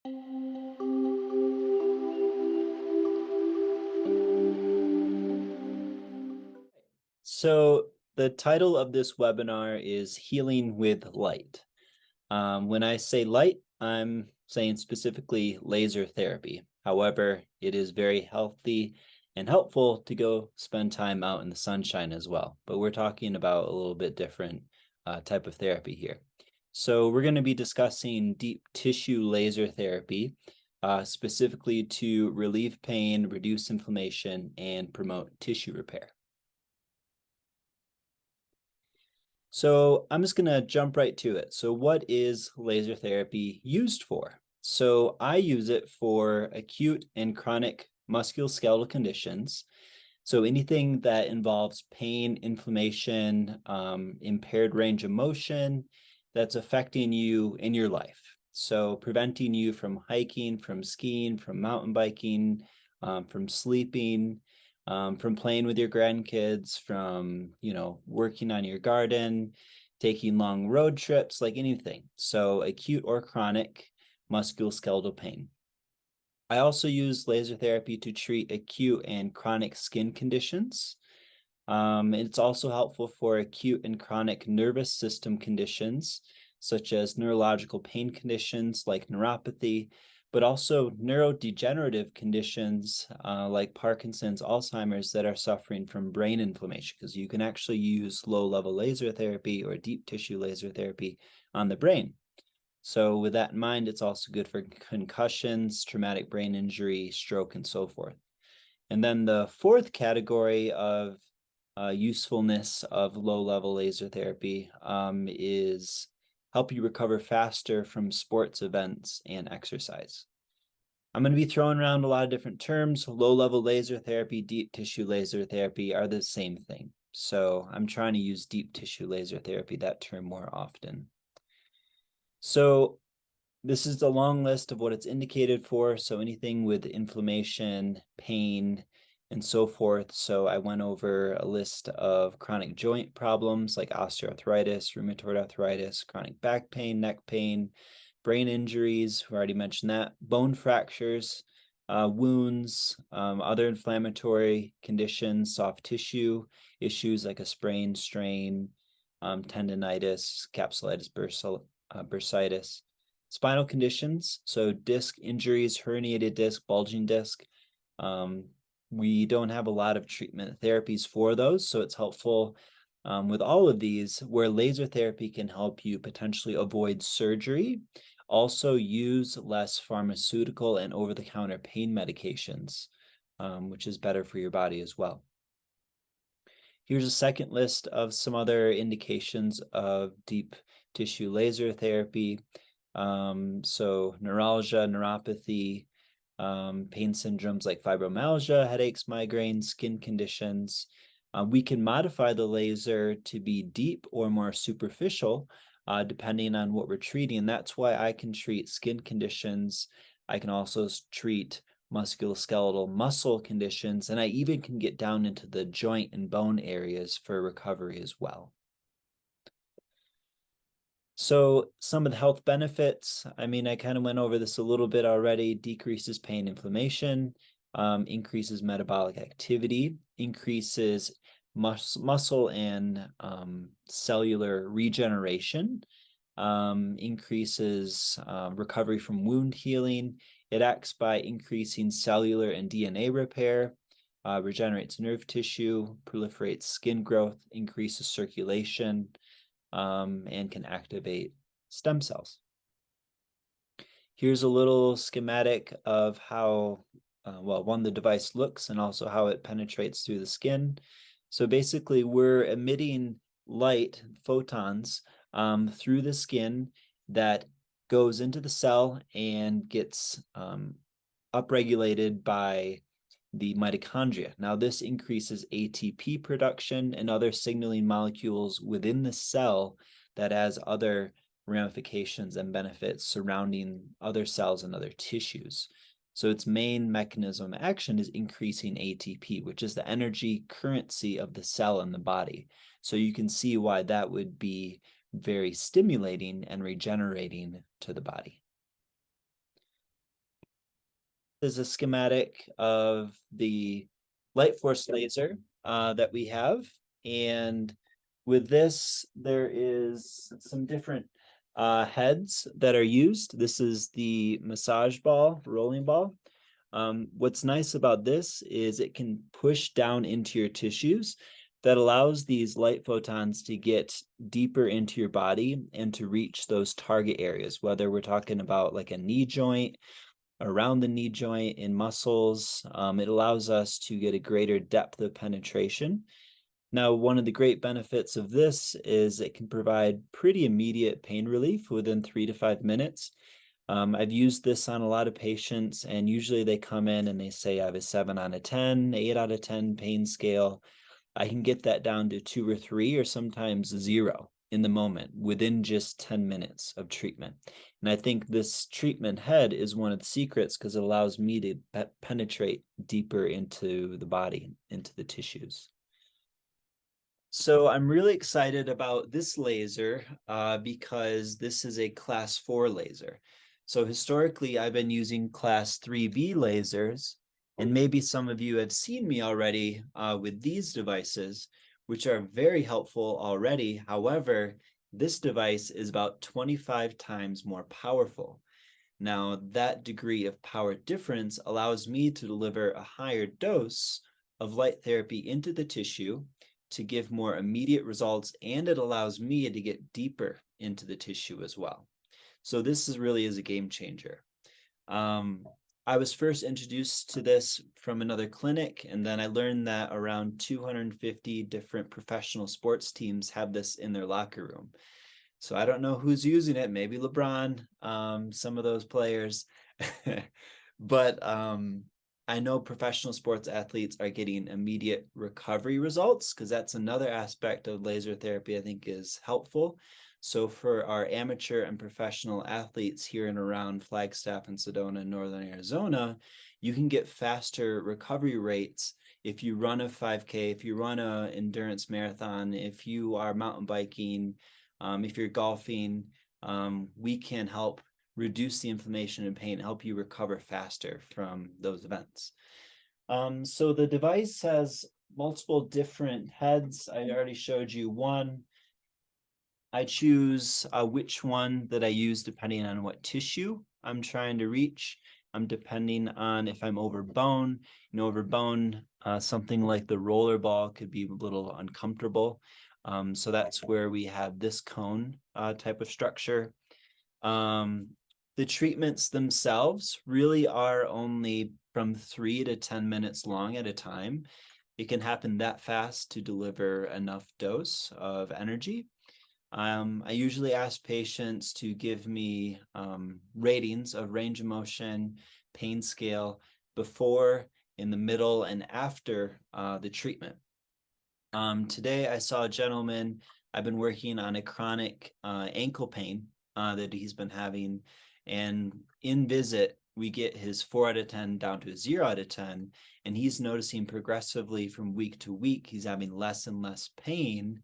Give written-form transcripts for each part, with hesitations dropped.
So the title of this webinar is Healing with Light. When I say light, I'm saying specifically laser therapy. However, it is very healthy and helpful to go spend time out in the sunshine as well. But we're talking about a little bit different type of therapy here. So we're going to be discussing deep tissue laser therapy, specifically to relieve pain, reduce inflammation, and promote tissue repair. So I'm just going to jump right to it. So what is laser therapy used for? So I use it for acute and chronic musculoskeletal conditions. So anything that involves pain, inflammation, impaired range of motion that's affecting you in your life. So preventing you from hiking, from skiing, from mountain biking, from sleeping, from playing with your grandkids, from, working on your garden, taking long road trips, like anything. So acute or chronic musculoskeletal pain. I also use laser therapy to treat acute and chronic skin conditions. It's also helpful for acute and chronic nervous system conditions, such as neurological pain conditions like neuropathy, but also neurodegenerative conditions like Parkinson's, Alzheimer's that are suffering from brain inflammation, because you can actually use low-level laser therapy or deep tissue laser therapy on the brain. So with that in mind, it's also good for concussions, traumatic brain injury, stroke, and so forth. And then the fourth category of usefulness of low-level laser therapy is help you recover faster from sports events and exercise. I'm going to be throwing around a lot of different terms. Low-level laser therapy, deep tissue laser therapy are the same thing. So I'm trying to use deep tissue laser therapy, that term, more often. So this is the long list of what it's indicated for. So anything with inflammation, pain, and so forth. So I went over a list of chronic joint problems like osteoarthritis, rheumatoid arthritis, chronic back pain, neck pain, brain injuries, we already mentioned that, bone fractures, wounds, other inflammatory conditions, soft tissue issues like a sprain, strain, tendonitis, capsulitis, bursitis. Spinal conditions, so disc injuries, herniated disc, bulging disc. We don't have a lot of treatment therapies for those, so it's helpful with all of these where laser therapy can help you potentially avoid surgery, also use less pharmaceutical and over-the-counter pain medications, which is better for your body as well. Here's a second list of some other indications of deep tissue laser therapy. So neuralgia, neuropathy, pain syndromes like fibromyalgia, headaches, migraines, skin conditions. We can modify the laser to be deep or more superficial, depending on what we're treating. That's why I can treat skin conditions. I can also treat musculoskeletal muscle conditions, and I even can get down into the joint and bone areas for recovery as well. So some of the health benefits, I kind of went over this a little bit already: decreases pain, inflammation, increases metabolic activity, increases muscle and cellular regeneration, increases recovery from wound healing. It acts by increasing cellular and DNA repair, regenerates nerve tissue, proliferates skin growth, increases circulation, and can activate stem cells. Here's a little schematic of how, the device looks and also how it penetrates through the skin. So basically, we're emitting light, photons, through the skin that goes into the cell and gets upregulated by the mitochondria. Now, this increases ATP production and other signaling molecules within the cell that has other ramifications and benefits surrounding other cells and other tissues. So its main mechanism of action is increasing ATP, which is the energy currency of the cell in the body. So you can see why that would be very stimulating and regenerating to the body. is a schematic of the LightForce laser that we have. And with this, there is some different heads that are used. This is the massage ball, rolling ball. What's nice about this is it can push down into your tissues. That allows these light photons to get deeper into your body and to reach those target areas, whether we're talking about like a knee joint, around the knee joint, in muscles. It allows us to get a greater depth of penetration. Now, one of the great benefits of this is it can provide pretty immediate pain relief within 3 to 5 minutes. I've used this on a lot of patients, and usually they come in and they say, I have a 7 out of 10, 8 out of 10 pain scale. I can get that down to 2 or 3 or sometimes 0 in the moment within just 10 minutes of treatment. And I think this treatment head is one of the secrets because it allows me to penetrate deeper into the body, into the tissues. So I'm really excited about this laser because this is a class 4 laser. So historically, I've been using class 3B lasers, and maybe some of you have seen me already with these devices, which are very helpful already. However, this device is about 25 times more powerful. Now, that degree of power difference allows me to deliver a higher dose of light therapy into the tissue to give more immediate results, and it allows me to get deeper into the tissue as well. So this really is a game changer. I was first introduced to this from another clinic, and then I learned that around 250 different professional sports teams have this in their locker room. So I don't know who's using it, maybe LeBron, some of those players, but I know professional sports athletes are getting immediate recovery results because that's another aspect of laser therapy I think is helpful. So for our amateur and professional athletes here and around Flagstaff and Sedona, Northern Arizona, you can get faster recovery rates if you run a 5K, if you run an endurance marathon, if you are mountain biking, if you're golfing, we can help reduce the inflammation and pain, help you recover faster from those events. So the device has multiple different heads. I already showed you one. I choose which one that I use depending on what tissue I'm trying to reach. Depending on if I'm over bone. Over bone, something like the roller ball could be a little uncomfortable. So that's where we have this cone type of structure. The treatments themselves really are only from 3 to 10 minutes long at a time. It can happen that fast to deliver enough dose of energy. I usually ask patients to give me ratings of range of motion, pain scale, before, in the middle, and after the treatment. Today I saw a gentleman. I've been working on a chronic ankle pain that he's been having, and in visit we get his 4 out of 10 down to a 0 out of 10, and he's noticing progressively from week to week he's having less and less pain,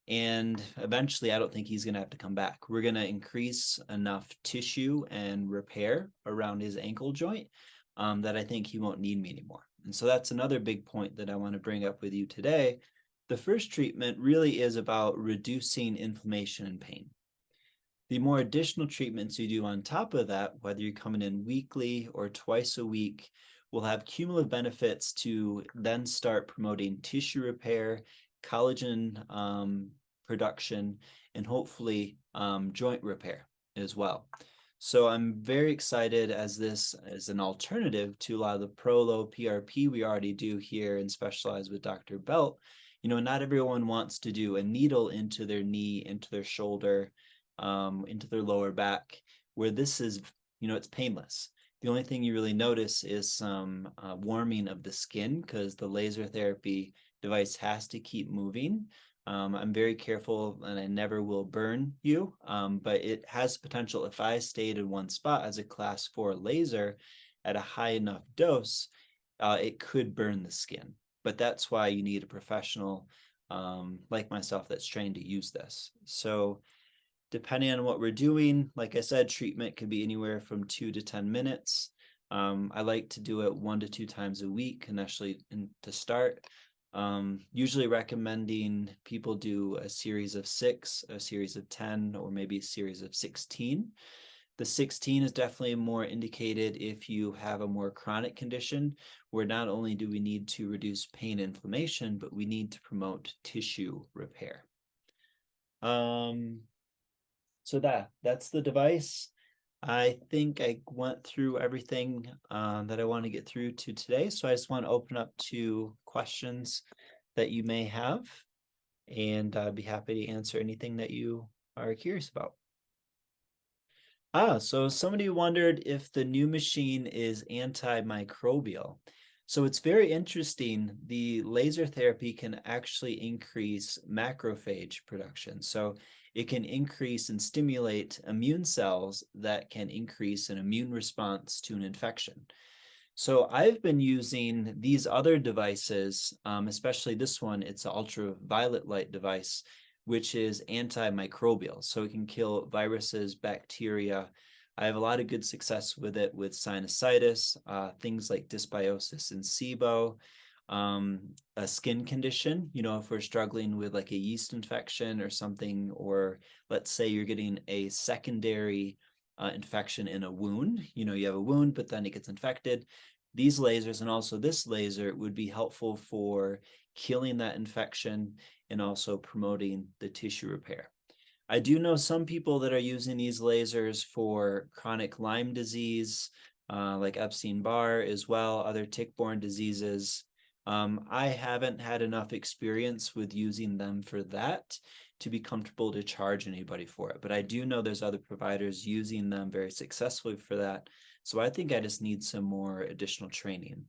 and eventually I don't think he's going to have to come back. We're going to increase enough tissue and repair around his ankle joint that I think he won't need me anymore. And so that's another big point that I want to bring up with you today. The first treatment really is about reducing inflammation and pain. The more additional treatments you do on top of that, whether you're coming in weekly or twice a week, will have cumulative benefits to then start promoting tissue repair, collagen production, and hopefully joint repair as well. So I'm very excited as this as an alternative to a lot of the Prolo PRP we already do here and specialize with Dr. Belt. Not everyone wants to do a needle into their knee, into their shoulder, into their lower back, where this is, it's painless. The only thing you really notice is some warming of the skin because the laser therapy device has to keep moving. I'm very careful and I never will burn you, but it has potential. If I stayed in one spot as a class 4 laser at a high enough dose, it could burn the skin. But that's why you need a professional like myself that's trained to use this. So depending on what we're doing, like I said, treatment could be anywhere from 2 to 10 minutes. I like to do it 1 to 2 times a week, initially to start. Usually recommending people do a series of 6, a series of 10, or maybe a series of 16. The 16 is definitely more indicated if you have a more chronic condition, where not only do we need to reduce pain and inflammation, but we need to promote tissue repair. So that's the device. I think I went through everything that I want to get through to today. So I just want to open up to questions that you may have, and I'd be happy to answer anything that you are curious about. So somebody wondered if the new machine is antimicrobial. So it's very interesting. The laser therapy can actually increase macrophage production. So it can increase and stimulate immune cells that can increase an immune response to an infection. So I've been using these other devices, especially this one. It's an ultraviolet light device, which is antimicrobial. So it can kill viruses, bacteria. I have a lot of good success with it with sinusitis, things like dysbiosis and SIBO, a skin condition, if we're struggling with like a yeast infection or something, or let's say you're getting a secondary infection in a wound, you have a wound, but then it gets infected. These lasers and also this laser would be helpful for killing that infection and also promoting the tissue repair. I do know some people that are using these lasers for chronic Lyme disease, like Epstein-Barr as well, other tick-borne diseases. I haven't had enough experience with using them for that to be comfortable to charge anybody for it. But I do know there's other providers using them very successfully for that. So I think I just need some more additional training.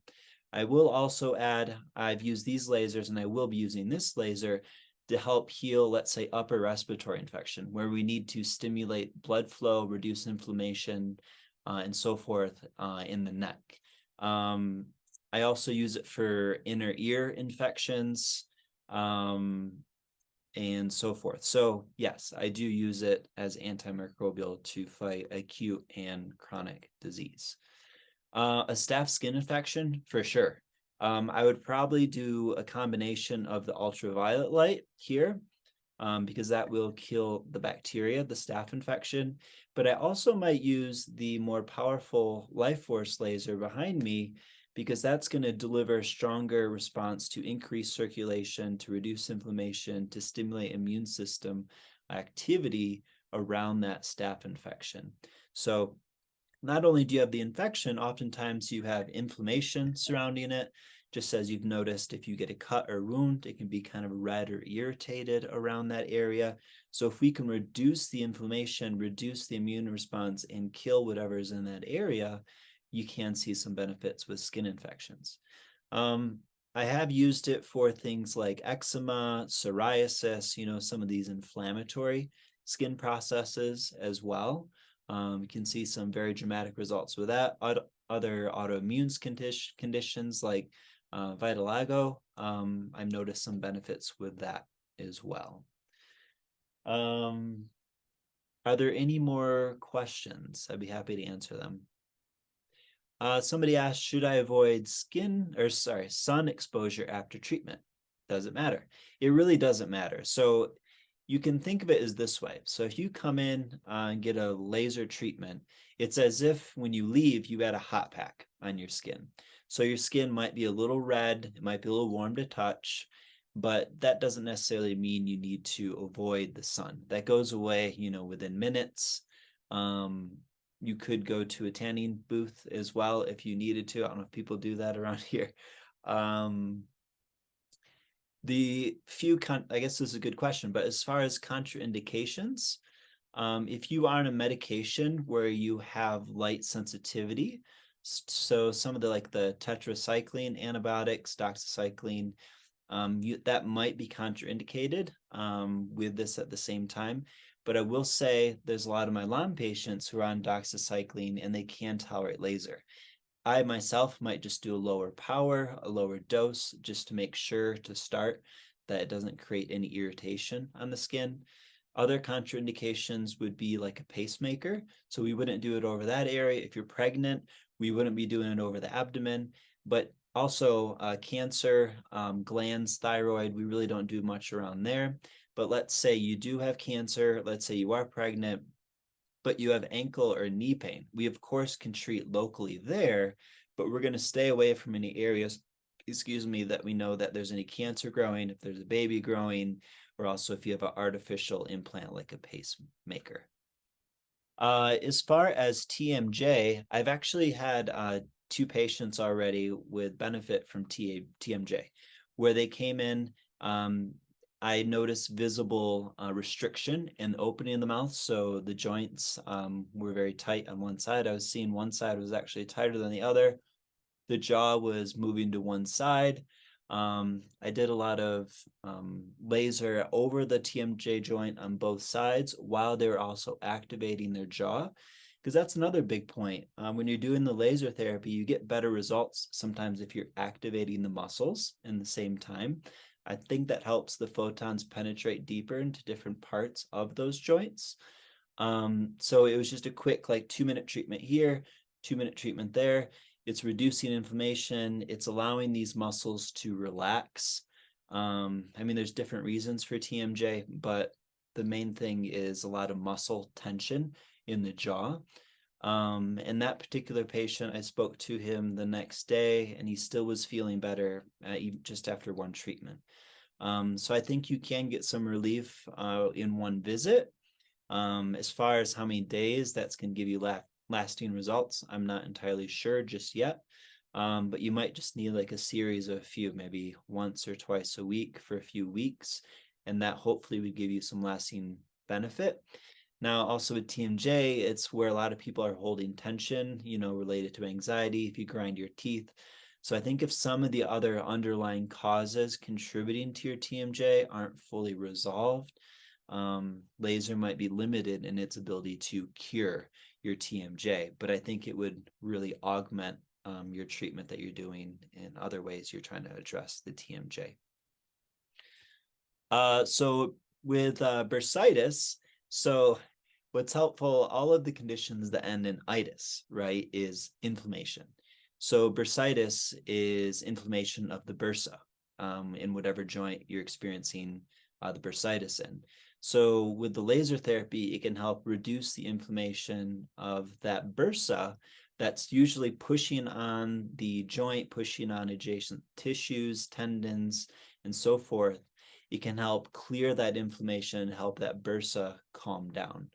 I will also add, I've used these lasers and I will be using this laser to help heal, let's say, upper respiratory infection, where we need to stimulate blood flow, reduce inflammation, and so forth in the neck. I also use it for inner ear infections and so forth. So yes, I do use it as antimicrobial to fight acute and chronic disease. A staph skin infection, for sure. I would probably do a combination of the ultraviolet light here, because that will kill the bacteria, the staph infection. But I also might use the more powerful LightForce laser behind me, because that's going to deliver stronger response to increase circulation, to reduce inflammation, to stimulate immune system activity around that staph infection. So not only do you have the infection, oftentimes you have inflammation surrounding it. Just as you've noticed, if you get a cut or wound, it can be kind of red or irritated around that area. So if we can reduce the inflammation, reduce the immune response, and kill whatever is in that area, you can see some benefits with skin infections. I have used it for things like eczema, psoriasis, some of these inflammatory skin processes as well. You can see some very dramatic results with that. Other autoimmune conditions like vitiligo, I've noticed some benefits with that as well. Are there any more questions? I'd be happy to answer them. Somebody asked, should I avoid sun exposure after treatment? Does it matter? It really doesn't matter. So you can think of it as this way. So if you come in and get a laser treatment, it's as if when you leave, you had a hot pack on your skin. So your skin might be a little red, it might be a little warm to touch, but that doesn't necessarily mean you need to avoid the sun. That goes away, within minutes. You could go to a tanning booth as well if you needed to. I don't know if people do that around here. I guess this is a good question, but as far as contraindications, if you are on a medication where you have light sensitivity, so some of the tetracycline antibiotics, doxycycline, that might be contraindicated with this at the same time. But I will say there's a lot of my Lyme patients who are on doxycycline and they can tolerate laser. I myself might just do a lower power, a lower dose, just to make sure to start that it doesn't create any irritation on the skin. Other contraindications would be like a pacemaker. So we wouldn't do it over that area. If you're pregnant, we wouldn't be doing it over the abdomen. But also cancer, glands, thyroid, we really don't do much around there. But let's say you do have cancer, let's say you are pregnant, but you have ankle or knee pain. We, of course, can treat locally there, but we're going to stay away from any areas, that we know that there's any cancer growing, if there's a baby growing, or also if you have an artificial implant like a pacemaker. As far as TMJ, I've actually had 2 patients already with benefit from TMJ, where they came in, I noticed visible restriction and opening in the mouth. So the joints were very tight on one side. I was seeing one side was actually tighter than the other. The jaw was moving to one side. I did a lot of laser over the TMJ joint on both sides while they were also activating their jaw, because that's another big point. When you're doing the laser therapy, you get better results sometimes if you're activating the muscles in the same time. I think that helps the photons penetrate deeper into different parts of those joints. So it was just a quick 2-minute treatment here, 2-minute treatment there. It's reducing inflammation. It's allowing these muscles to relax. There's different reasons for TMJ, but the main thing is a lot of muscle tension in the jaw. And that particular patient, I spoke to him the next day and he still was feeling better just after 1 treatment. So I think you can get some relief in 1 visit. As far as how many days that's going to give you lasting results, I'm not entirely sure just yet. But you might just need a series of a few, maybe once or twice a week for a few weeks, and that hopefully would give you some lasting benefit. Now, also with TMJ, it's where a lot of people are holding tension, related to anxiety, if you grind your teeth. So I think if some of the other underlying causes contributing to your TMJ aren't fully resolved, laser might be limited in its ability to cure your TMJ, but I think it would really augment your treatment that you're doing in other ways you're trying to address the TMJ. So with bursitis, so what's helpful, all of the conditions that end in itis, right, is inflammation. So bursitis is inflammation of the bursa in whatever joint you're experiencing the bursitis in. So with the laser therapy, it can help reduce the inflammation of that bursa that's usually pushing on the joint, pushing on adjacent tissues, tendons, and so forth. It can help clear that inflammation, help that bursa calm down.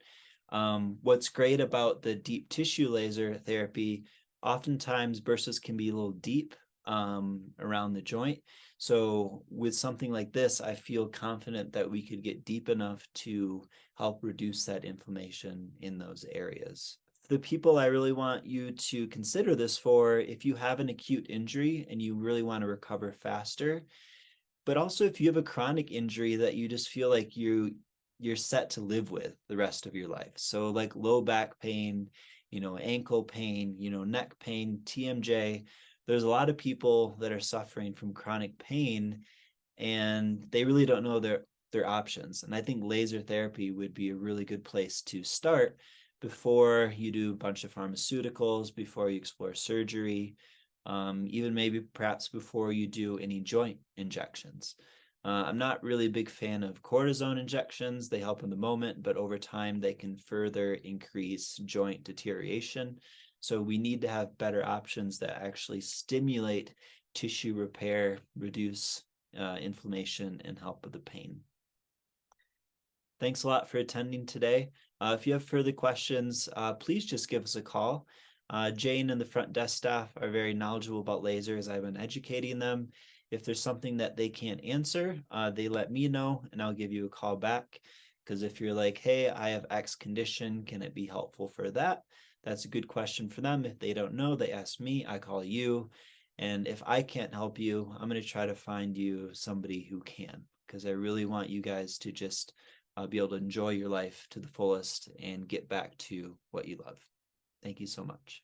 What's great about the deep tissue laser therapy, oftentimes bursas can be a little deep around the joint. So with something like this, I feel confident that we could get deep enough to help reduce that inflammation in those areas. The people I really want you to consider this for, if you have an acute injury and you really want to recover faster, but also if you have a chronic injury that you just feel like you're set to live with the rest of your life. So like low back pain, ankle pain, neck pain, TMJ. There's a lot of people that are suffering from chronic pain and they really don't know their options. And I think laser therapy would be a really good place to start before you do a bunch of pharmaceuticals, before you explore surgery, even maybe perhaps before you do any joint injections. I'm not really a big fan of cortisone injections. They help in the moment, but over time they can further increase joint deterioration. So we need to have better options that actually stimulate tissue repair, reduce inflammation, and help with the pain. Thanks a lot for attending today. If you have further questions, please just give us a call. Jane and the front desk staff are very knowledgeable about lasers. I've been educating them. If there's something that they can't answer, they let me know and I'll give you a call back. Because if you're like, hey, I have X condition, can it be helpful for that? That's a good question for them. If they don't know, they ask me, I call you. And if I can't help you, I'm going to try to find you somebody who can, because I really want you guys to just be able to enjoy your life to the fullest and get back to what you love. Thank you so much.